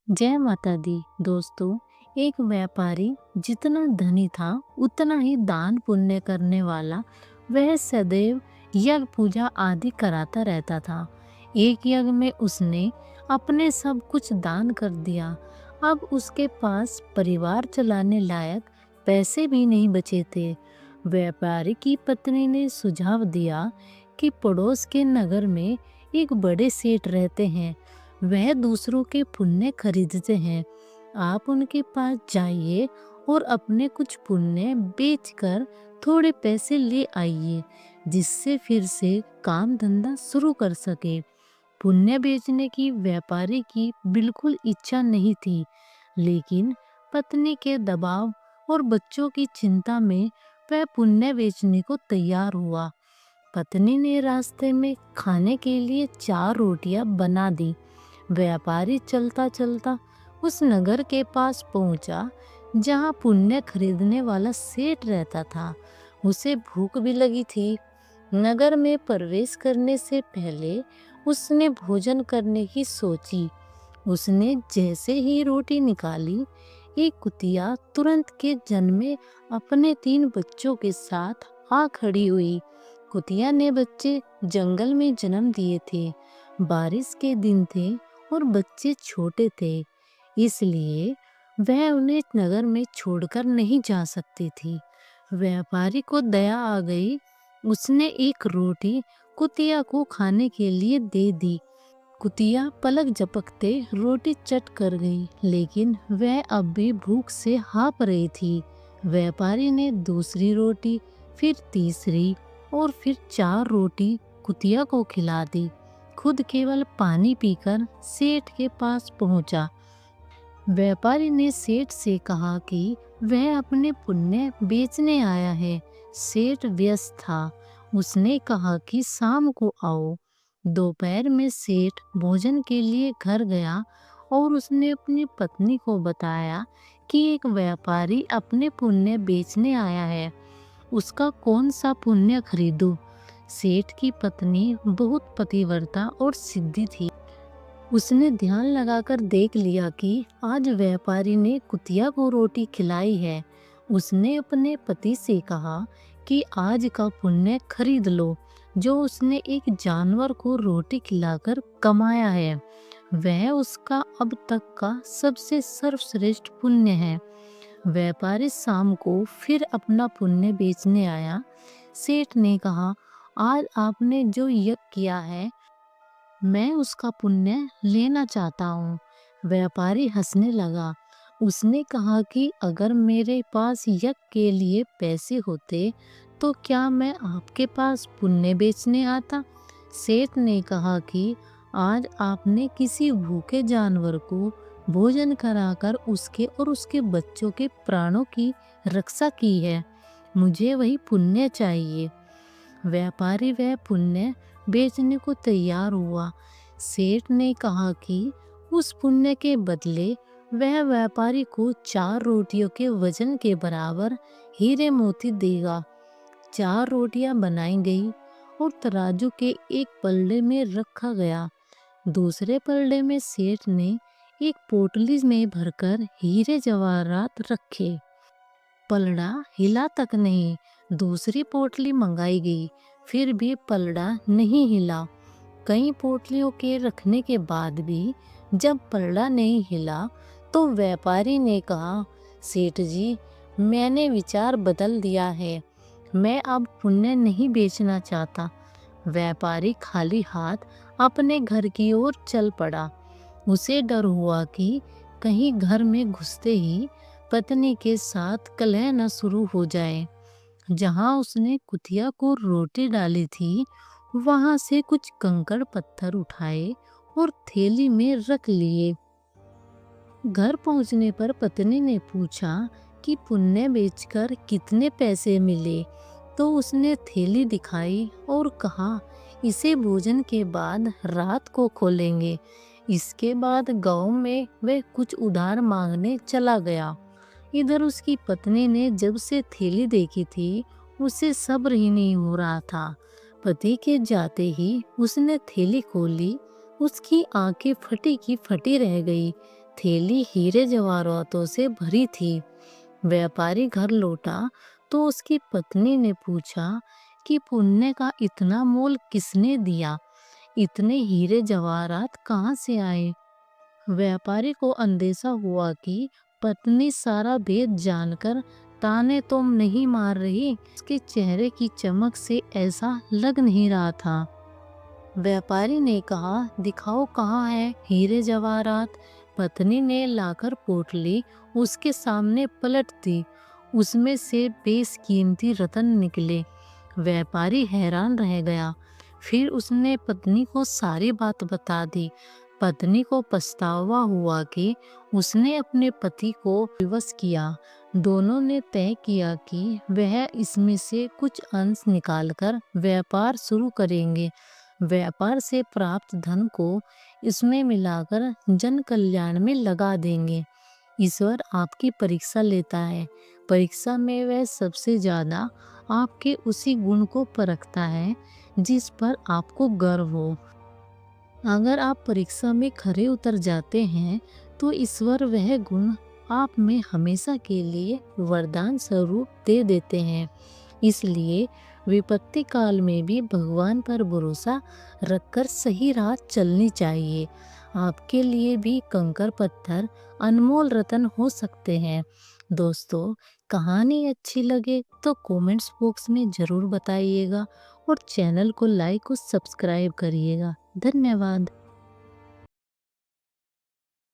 जय माता दी। दोस्तों, एक व्यापारी जितना धनी था उतना ही दान पुण्य करने वाला। वह सदैव यज्ञ पूजा आदि कराता रहता था। एक यज्ञ में उसने अपने सब कुछ दान कर दिया। अब उसके पास परिवार चलाने लायक पैसे भी नहीं बचे थे। व्यापारी की पत्नी ने सुझाव दिया कि पड़ोस के नगर में एक बड़े सेठ रहते हैं। वह दूसरों के पुण्य खरीदते हैं। आप उनके पास जाइए और अपने कुछ पुण्य बेचकर थोड़े पैसे ले आइए, जिससे फिर से काम धंधा शुरू कर सके। पुण्य बेचने की व्यापारी की बिल्कुल इच्छा नहीं थी, लेकिन पत्नी के दबाव और बच्चों की चिंता में वह पुण्य बेचने को तैयार हुआ। पत्नी ने रास्ते में खाने के लिए 4 रोटियां बना दी। व्यापारी चलता चलता उस नगर के पास पहुंचा जहां पुण्य खरीदने वाला सेठ रहता था। उसे भूख भी लगी थी। नगर में प्रवेश करने से पहले उसने भोजन की की सोची। उसने जैसे ही रोटी निकाली, एक कुतिया तुरंत के जन्मे अपने 3 बच्चों के साथ आ खड़ी हुई। कुतिया ने बच्चे जंगल में जन्म दिए थे। बारिश के दिन थे और बच्चे छोटे थे, इसलिए वह उन्हें नगर में छोड़कर नहीं जा सकती थी। व्यापारी को दया आ गई। उसने एक रोटी कुतिया को खाने के लिए दे दी। कुतिया पलक झपकते रोटी चट कर गई, लेकिन वह अब भी भूख से हाँफ रही थी। व्यापारी ने दूसरी रोटी, फिर तीसरी और फिर 4 रोटी कुतिया को खिला दी। खुद केवल पानी पीकर सेठ के पास पहुंचा। व्यापारी ने सेठ से कहा कि वह अपने पुण्य बेचने आया है। सेठ व्यस्त था। उसने कहा कि शाम को आओ। दोपहर में सेठ भोजन के लिए घर गया और उसने अपनी पत्नी को बताया कि एक व्यापारी अपने पुण्य बेचने आया है। उसका कौन सा पुण्य खरीदूं? सेठ की पत्नी बहुत पतिव्रता और सिद्धि थी। उसने ध्यान लगाकर देख लिया कि आज व्यापारी ने कुतिया को रोटी खिलाई है। उसने अपने पति से कहा कि आज का पुण्य खरीद लो, जो उसने एक जानवर को रोटी खिलाकर कमाया है। वह उसका अब तक का सबसे सर्वश्रेष्ठ पुण्य है। व्यापारी शाम को फिर अपना पुण्य बेचने आया। सेठ ने कहा, आज आपने जो यज्ञ किया है, मैं उसका पुण्य लेना चाहता हूँ। व्यापारी हंसने लगा। उसने कहा कि अगर मेरे पास यज्ञ के लिए पैसे होते तो क्या मैं आपके पास पुण्य बेचने आता? सेठ ने कहा कि आज आपने किसी भूखे जानवर को भोजन कराकर उसके और उसके बच्चों के प्राणों की रक्षा की है। मुझे वही पुण्य चाहिए। व्यापारी वह पुण्य बेचने को तैयार हुआ। सेठ ने कहा कि उस पुण्य के बदले वह व्यापारी को 4 रोटियों के वजन के बराबर हीरे मोती देगा। 4 रोटियां बनाई गई और तराजू के एक पलड़े में रखा गया। दूसरे पलड़े में सेठ ने एक पोटली में भरकर हीरे जवाहरात रखे। पलड़ा हिला तक नहीं। दूसरी पोटली मंगाई गई, फिर भी पलड़ा नहीं हिला। कई पोटलियों के रखने के बाद भी जब पलड़ा नहीं हिला तो व्यापारी ने कहा, सेठ जी, मैंने विचार बदल दिया है। मैं अब पुण्य नहीं बेचना चाहता। व्यापारी खाली हाथ अपने घर की ओर चल पड़ा। उसे डर हुआ कि कहीं घर में घुसते ही पत्नी के साथ कलह न शुरू हो जाए। जहां उसने कुतिया को रोटी डाली थी, वहां से कुछ कंकड़ पत्थर उठाए और थैली में रख लिए। घर पहुंचने पर पत्नी ने पूछा कि पुण्य बेचकर कितने पैसे मिले, तो उसने थैली दिखाई और कहा, इसे भोजन के बाद रात को खोलेंगे। इसके बाद गांव में वह कुछ उधार मांगने चला गया। इधर उसकी पत्नी ने जब से थैली देखी थी, उसे सब्र ही नहीं हो रहा था। पति के जाते ही उसने थैली खोली। उसकी आंखें फटी की फटी रह गई। थैली हीरे जवाहरातों से भरी थी। व्यापारी घर लौटा तो उसकी पत्नी ने पूछा कि पुण्य का इतना मोल किसने दिया? इतने हीरे जवाहरात कहाँ से आए? व्यापारी को अंदेशा हुआ कि पत्नी सारा भेद जानकर ताने तो नहीं मार रही। उसके चेहरे की चमक से ऐसा लग नहीं रहा था। व्यापारी ने कहा, दिखाओ कहाँ है हीरे जवाहरात। पत्नी ने लाकर पोटली उसके सामने पलट दी। उसमें से बेशकीमती रत्न निकले। व्यापारी हैरान रह गया। फिर उसने पत्नी को सारी बात बता दी। पत्नी को पछतावा हुआ कि उसने अपने पति को विवश किया। दोनों ने तय किया कि वह इसमें से कुछ अंश निकालकर व्यापार शुरू करेंगे। व्यापार से प्राप्त धन को इसमें मिलाकर जन कल्याण में लगा देंगे। ईश्वर आपकी परीक्षा लेता है। परीक्षा में वह सबसे ज्यादा आपके उसी गुण को परखता है जिस पर आपको गर्व हो। अगर आप परीक्षा में खरे उतर जाते हैं तो ईश्वर वह गुण आप में हमेशा के लिए वरदान स्वरूप दे देते हैं। इसलिए विपत्ति काल में भी भगवान पर भरोसा रखकर सही राह चलनी चाहिए। आपके लिए भी कंकर पत्थर अनमोल रत्न हो सकते हैं। दोस्तों, कहानी अच्छी लगे तो कमेंट्स बॉक्स में ज़रूर बताइएगा और चैनल को लाइक और सब्सक्राइब करिएगा। धन्यवाद।